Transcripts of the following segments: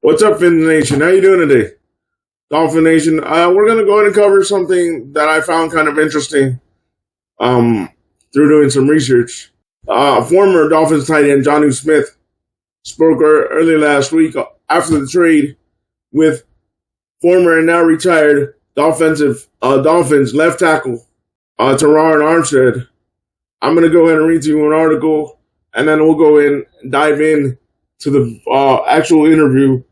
What's up, Fin Nation? How you doing today? Dolphin Nation. We're going to go ahead and cover something that I found kind of interesting um, through doing some research. Former Dolphins tight end Jonnu Smith spoke early last week after the trade with former and now retired Dolphins left tackle Teron Armstead. I'm going to go ahead and read to you an article, and then we'll go in and dive in to the actual interview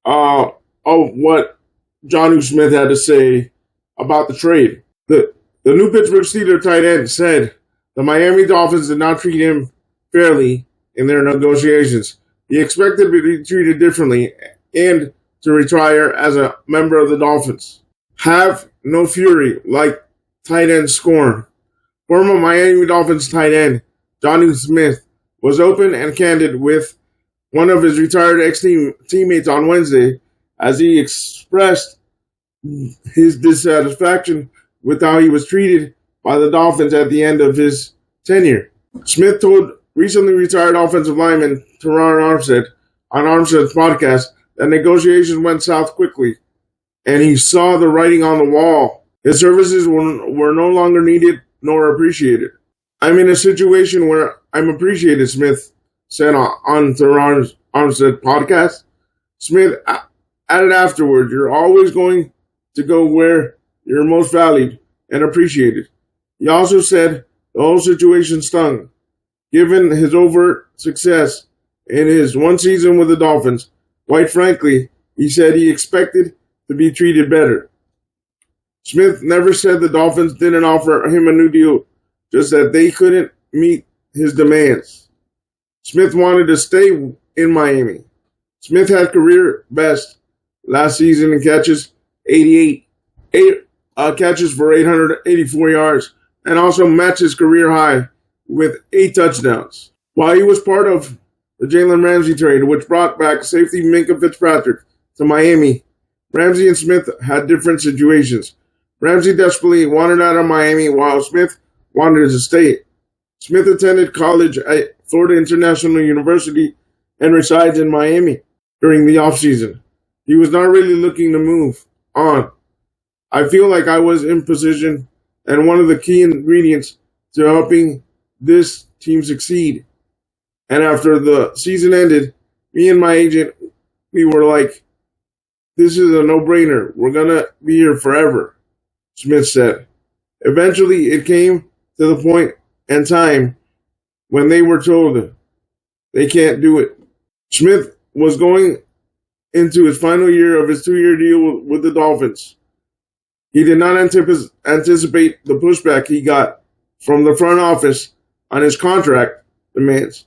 of what Jonnu Smith had to say about the trade. The new Pittsburg Steelers tight end said the Miami Dolphins did not treat him fairly in their negotiations. He expected to be treated differently and to retire as a member of the Dolphins. Have no fury like tight end scorn. Former Miami Dolphins tight end Jonnu Smith was open and candid with one of his retired ex-teammates on Wednesday as he expressed his dissatisfaction with how he was treated by the Dolphins at the end of his tenure. Smith told recently retired offensive lineman Teron Armstead on Armstead's podcast that negotiations went south quickly, and he saw the writing on the wall. His services were no longer needed nor appreciated. I'm in a situation where I'm appreciated, Smith said on Teron Armstead's podcast. Smith added afterwards, "You're always going to go where you're most valued and appreciated." He also said the whole situation stung. Given his overt success in his one season with the Dolphins, quite frankly, he said he expected to be treated better. Smith never said the Dolphins didn't offer him a new deal, just that they couldn't meet his demands. Smith wanted to stay in Miami. Smith had career best last season in catches, 88 catches for 884 yards, and also matched his career high with 8 touchdowns. While he was part of the Jalen Ramsey trade, which brought back safety Minkah Fitzpatrick to Miami, Ramsey and Smith had different situations. Ramsey desperately wanted out of Miami, while Smith wanted to stay. Smith attended college at Florida International University and resides in Miami during the offseason. He was not really looking to move on. I feel like I was in position and one of the key ingredients to helping this team succeed. And after the season ended, me and my agent, we were like, this is a no-brainer. We're going to be here forever, Smith said. Eventually, it came to the point and time when they were told they can't do it. Smith was going into his final year of his 2-year deal with the Dolphins. He did not anticipate the pushback he got from the front office on his contract demands.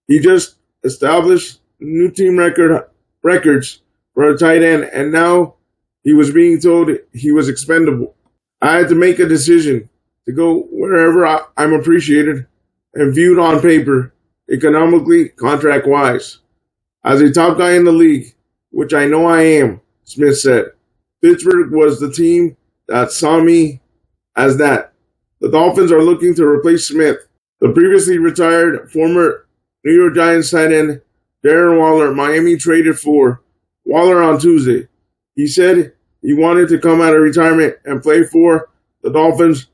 He just established new team records for a tight end, and now he was being told he was expendable. I had to make a decision to go wherever I'm appreciated and viewed on paper, economically, contract-wise. As a top guy in the league, which I know I am, Smith said, Pittsburgh was the team that saw me as that. The Dolphins are looking to replace Smith. The previously retired former New York Giants tight end Darren Waller, Miami traded for Waller on Tuesday. He said he wanted to come out of retirement and play for the Dolphins,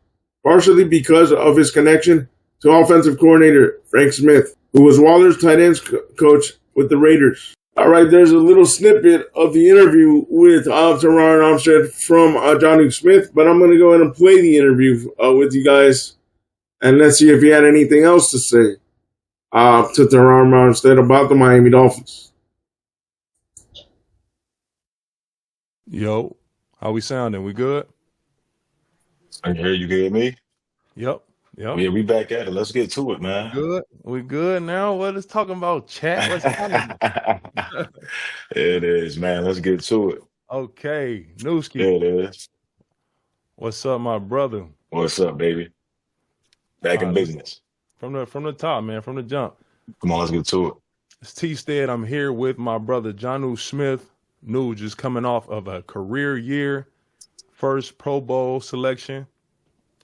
partially because of his connection to offensive coordinator Frank Smith, who was Waller's tight ends coach with the Raiders. All right, there's a little snippet of the interview with Teron Armstead from Jonnu Smith, but I'm going to go ahead and play the interview with you guys, and let's see if he had anything else to say to Teron Armstead about the Miami Dolphins. Yo, how we sounding? We good? I can hear you good, me? Yep. Yeah, we back at it. Let's get to it, man. Good. We good now? What is talking about, chat? What's happening? It is, man. Let's get to it. Okay. Newski. It is. What's up, my brother? What's up, baby? Back in business. From the top, man, from the jump. Come on, let's get to it. It's T-Stead. I'm here with my brother, Jonnu Smith. New, just coming off of a career year. First Pro Bowl selection.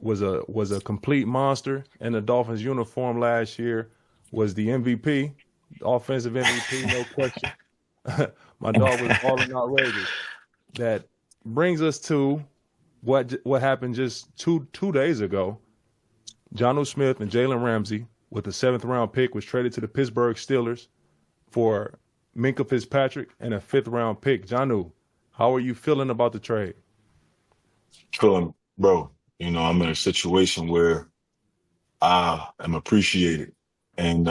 Was a complete monster in the Dolphins uniform last year. Was the MVP, offensive MVP, no question. My dog was balling outrageous. That brings us to what happened just two days ago. Jonnu Smith and Jalen Ramsey, with the 7th-round pick, was traded to the Pittsburg Steelers for Minkah Fitzpatrick and a 5th-round pick. Jonnu, how are you feeling about the trade? Feeling, bro, I'm in a situation where I am appreciated. And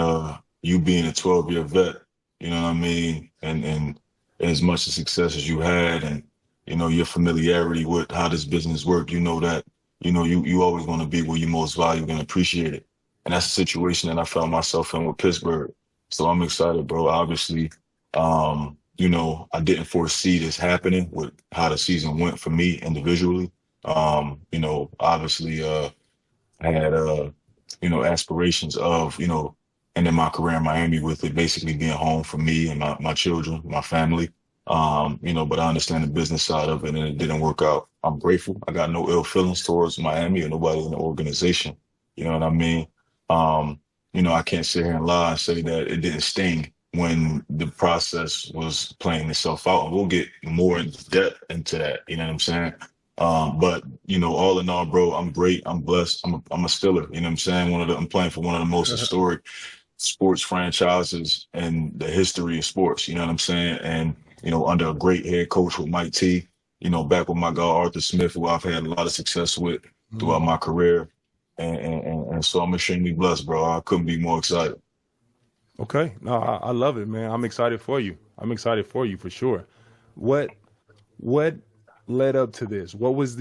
you being a 12-year vet, you know what I mean? And as much of success as you had and, your familiarity with how this business works, you know that, you always want to be where you're most valued and appreciated. And that's the situation that I found myself in with Pittsburgh. So I'm excited, bro. Obviously, I didn't foresee this happening with how the season went for me individually. Obviously, I had, aspirations of, ending my career in Miami with it basically being home for me and my children, my family. But I understand the business side of it and it didn't work out. I'm grateful. I got no ill feelings towards Miami or nobody in the organization. You know what I mean? I can't sit here and lie and say that it didn't sting when the process was playing itself out. And we'll get more in depth into that. You know what I'm saying? But all in all, bro, I'm great. I'm blessed. I'm a Steeler. You know what I'm saying? I'm playing for one of the most historic sports franchises in the history of sports. You know what I'm saying? And under a great head coach with Mike T. Back with my guy Arthur Smith, who I've had a lot of success with throughout my career, and so I'm extremely blessed, bro. I couldn't be more excited. Okay, no, I love it, man. I'm excited for you. I'm excited for you for sure. What led up to this? What was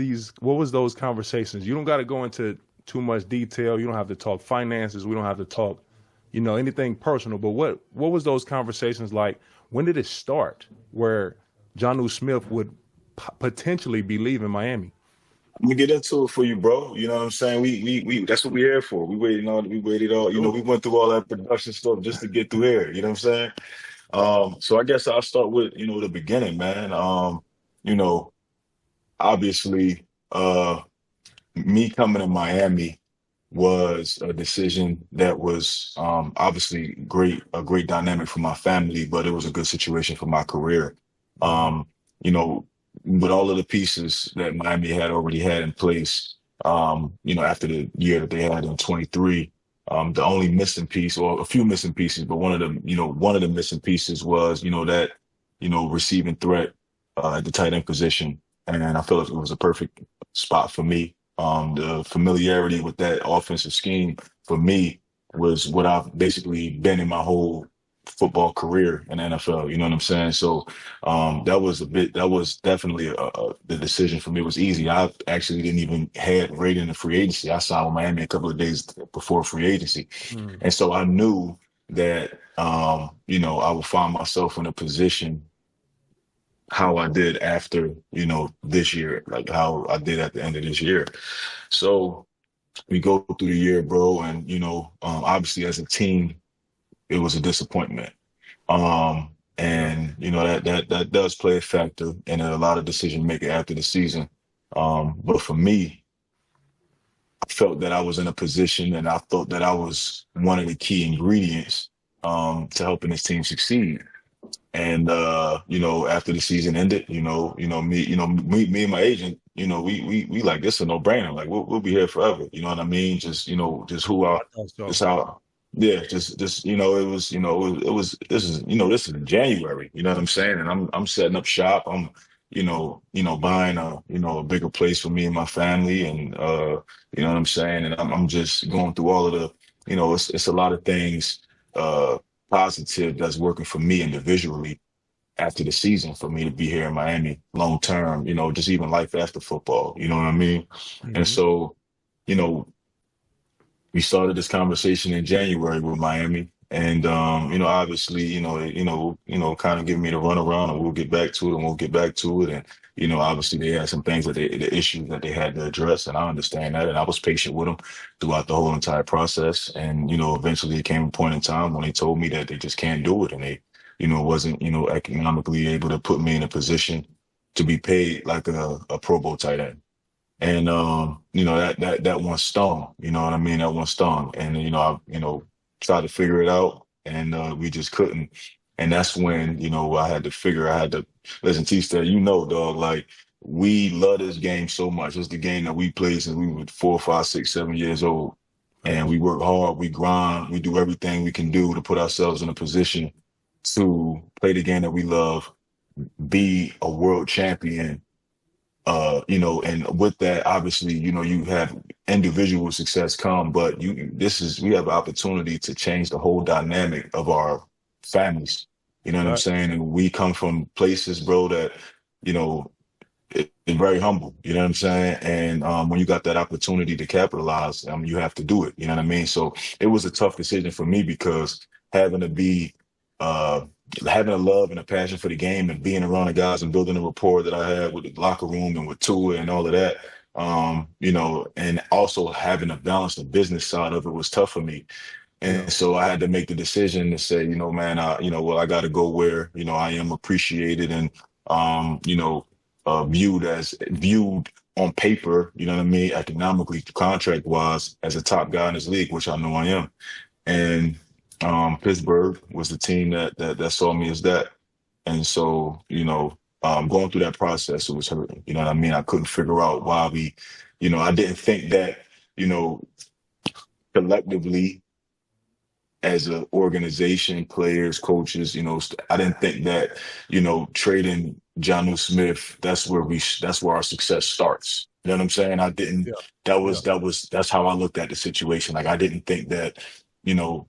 those conversations? You don't got to go into too much detail. You don't have to talk finances. We don't have to talk, anything personal. But what was those conversations like? When did it start where Jonnu Smith would potentially be leaving Miami? I'm gonna get into it for you, bro. You know what I'm saying? We that's what we're here for. We waited all, we went through all that production stuff just to get through here. You know what I'm saying? So I guess I'll start with, the beginning, man. Obviously, me coming to Miami was a decision that was obviously a great dynamic for my family, but it was a good situation for my career. Um, with all of the pieces that Miami had already had in place, after the year that they had in 23, the only missing piece, or a few missing pieces, but one of the missing pieces was, that, receiving threat at the tight end position. And I felt like it was a perfect spot for me. The familiarity with that offensive scheme for me was what I've basically been in my whole football career in the NFL. You know what I'm saying? So that was definitely the decision for me. It was easy. I actually didn't even head right into free agency. I signed with Miami a couple of days before free agency. And so I knew that, I would find myself in a position how I did after, this year, like how I did at the end of this year. So we go through the year, bro, and obviously as a team, it was a disappointment. And that does play a factor in a lot of decision making after the season. But for me, I felt that I was in a position and I thought that I was one of the key ingredients to helping this team succeed. And after the season ended, me and my agent, we like, this is a no brainer. Like we'll be here forever. You know what I mean? Just just how, yeah, just it was, this is January. You know what I'm saying? And I'm setting up shop. I'm buying a bigger place for me and my family, and you know what I'm saying? And I'm just going through all of the, it's a lot of things positive that's working for me individually after the season for me to be here in Miami long term, just even life after football, you know what I mean? And so, we started this conversation in January with Miami. And obviously, kind of give me the runaround, and we'll get back to it and we'll get back to it. And, obviously they had some things the issues that they had to address, and I understand that. And I was patient with them throughout the whole entire process. And, eventually it came a point in time when they told me that they just can't do it. And they, wasn't, economically able to put me in a position to be paid like a Pro Bowl tight end. And, that one stung, you know what I mean? That one stung. And, I tried to figure it out, and we just couldn't. And that's when, I had to listen, T-Star, dog, like we love this game so much. It's the game that we played since we were 4, 5, 6, 7 years old. And Facts. we work hard, we grind, we do everything we can do to put ourselves in a position to play the game that we love, be a world champion. And with that, obviously, you have individual success come, but we have an opportunity to change the whole dynamic of our families. You know what I'm Facts. saying? And we come from places, bro, that, you know, it's very humble. You know what I'm saying? And when you got that opportunity to capitalize, you have to do it. You know what I mean? So it was a tough decision for me because having to be, uh, having a love and a passion for the game and being around the guys and building a rapport that I had with the locker room and with Tua and all of that, and also having to balance the business side of it was tough for me. Yeah. And so I had to make the decision to say, man, I got to go where, I am appreciated and, viewed on paper, you know what I mean, economically, contract wise, as a top guy in this league, which I know I am. And Pittsburgh was the team that saw me as that. And so, going through that process, it was hurting. You know what I mean? I couldn't figure out why I didn't think that, you know, collectively as an organization, players, coaches, I didn't think that, trading Jonnu Smith, that's where our success starts. You know what I'm saying? I didn't, Yeah. Yeah. that's how I looked at the situation. Like, I didn't think that, you know,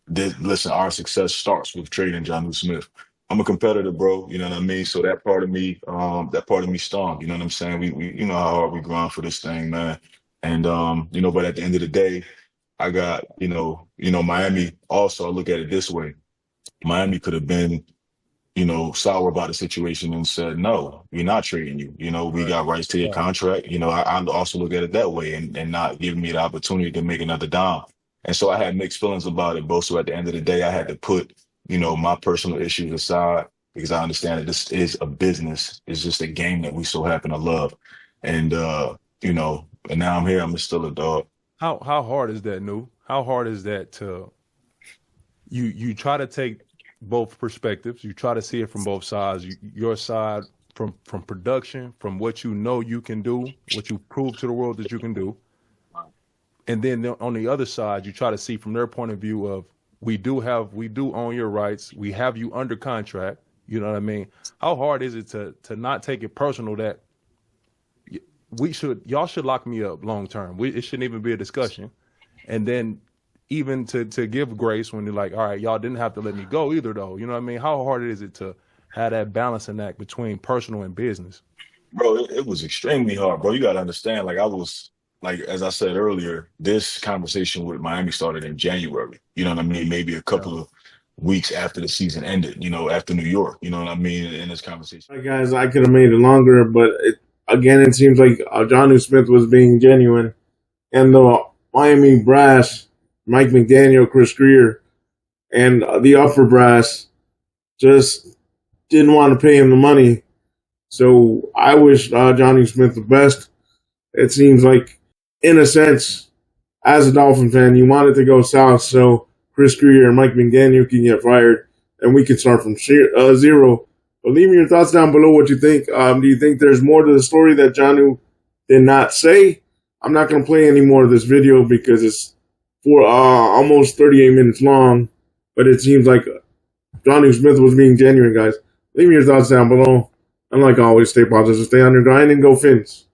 listen, our success starts with trading Jonnu Smith. I'm a competitor, bro. You know what I mean? So that part of me stung. You know what I'm saying? We you know how hard we grind for this thing, man. And but at the end of the day, I got, Miami also, I look at it this way. Miami could have been, sour about the situation and said, no, we're not trading you. We Right. got rights to your Right. contract. I also look at it that way and not giving me the opportunity to make another dime. And so I had mixed feelings about it, both. So at the end of the day, I had to put, my personal issues aside because I understand that this is a business. It's just a game that we so happen to love. And, and now I'm here. I'm still a dog. How hard is that, Nu? How hard is that to you try to take both perspectives. You try to see it from both sides. Your side from production, from what you know you can do, what you prove to the world that you can do, and then on the other side, you try to see from their point of view of we do own your rights. We have you under contract. You know what I mean? How hard is it to not take it personal that y'all should lock me up long term. It shouldn't even be a discussion. And then even to give grace when they're like, all right, y'all didn't have to let me go either though. You know what I mean? How hard is it to have that balancing act between personal and business? Bro, it was extremely hard, bro. You got to understand, like, as I said earlier, this conversation with Miami started in January. You know what I mean? Maybe a Yeah. couple of weeks after the season ended, after New York, you know what I mean? In this conversation. All right, guys, I could have made it longer, but again, it seems like Jonnu Smith was being genuine. And the Miami brass, Mike McDaniel, Chris Greer, and the upper brass just didn't want to pay him the money. So I wish Jonnu Smith the best. It seems like, in a sense, as a Dolphin fan, you want it to go south so Chris Greer and Mike McDaniel can get fired and we can start from zero. But leave me your thoughts down below what you think. Do you think there's more to the story that Jonnu did not say? I'm not going to play any more of this video because it's for almost 38 minutes long. But it seems like Jonnu Smith was being genuine, guys. Leave me your thoughts down below. And like always, stay positive, stay on your grind, and go Fins.